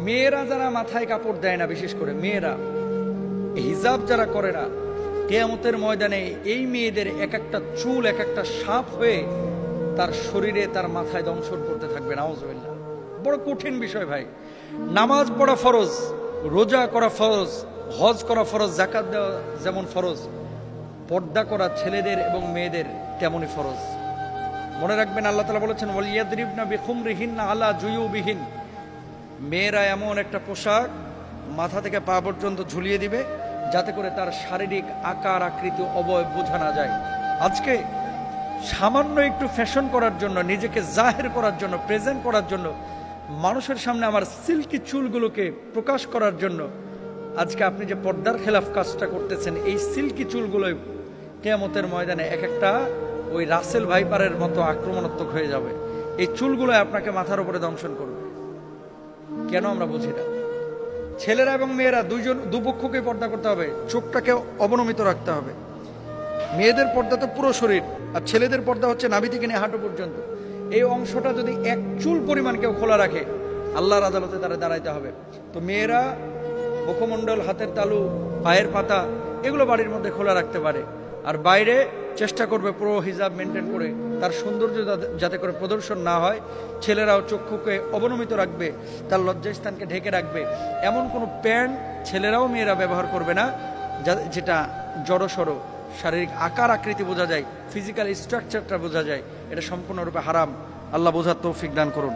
মেয়েরা যারা মাথায় কাপড় দেয় না, বিশেষ করে মেয়েরা হিজাব যারা করে না, কিয়ামতের ময়দানে এই মেয়েদের এক একটা চুল এক একটা সাপ হয়ে তার শরীরে তার মাথায় দংশন করতে থাকবে। নাউজুবিল্লাহ। বড় কঠিন বিষয় ভাই। নামাজ পড়া ফরজ, রোজা করা ফরজ, হজ করা ফরজ, যাকাত দেওয়া যেমন ফরজ, পর্দা করা ছেলেদের এবং মেয়েদের তেমনই ফরজ। মনে রাখবেন, আল্লাহ তাআলা বলেছেন ওয়ালিয়াদরিবনা বিখুমরিহিন্না আলা জুয়ুবিহিন, মেয়েরা এমন একটা পোশাক মাথা থেকে পা পর্যন্ত ঝুলিয়ে দিবে যাতে করে তার শারীরিক আকার আকৃতি অবয়ব বোঝা না যায়। আজকে সামান্য একটু ফ্যাশন করার জন্য, নিজেকে জাহের করার জন্য, প্রেজেন্ট করার জন্য, মানুষের সামনে আমার সিল্কি চুলগুলোকে প্রকাশ করার জন্য আজকে আপনি যে পর্দার খেলাফ কাজটা করতেছেন, এই সিল্কি চুলগুলোই কিয়ামতের ময়দানে এক একটা ওই রাসেল ভাইপারের মতো আক্রমণাত্মক হয়ে যাবে। এই চুলগুলো আপনাকে মাথার উপরে দংশন করবে। কেন আমরা বুঝি না? ছেলেরা এবং মেয়েরা দুপক্ষকে পর্দা করতে হবে, চোখটাকে অবনমিত রাখতে হবে। মেয়েদের পর্দা তো পুরো শরীর, আর ছেলেদের পর্দা হচ্ছে নাভি থেকে নিয়ে হাঁটু পর্যন্ত। এই অংশটা যদি এক চুল পরিমাণ কেউ খোলা রাখে, আল্লাহর আদালতে তারা দাঁড়াইতে হবে। তো মেয়েরা মুখমণ্ডল, হাতের তালু, পায়ের পাতা এগুলো বাড়ির মধ্যে খোলা রাখতে পারে, আর বাইরে চেষ্টা করবে পুরো হিজাব মেনটেন করে তার সৌন্দর্য যাতে করে প্রদর্শন না হয়। ছেলেরাও চক্ষুকে অবনমিত রাখবে, তার লজ্জাস্থানকে ঢেকে রাখবে। এমন কোনো প্যান্ট ছেলেরাও মেয়েরা ব্যবহার করবে না যেটা জড়সড় শারীরিক আকার আকৃতি বোঝা যায়, ফিজিক্যাল স্ট্রাকচারটা বোঝা যায়। এটা সম্পূর্ণরূপে হারাম। আল্লাহ বোঝার তৌফিক দান করুন।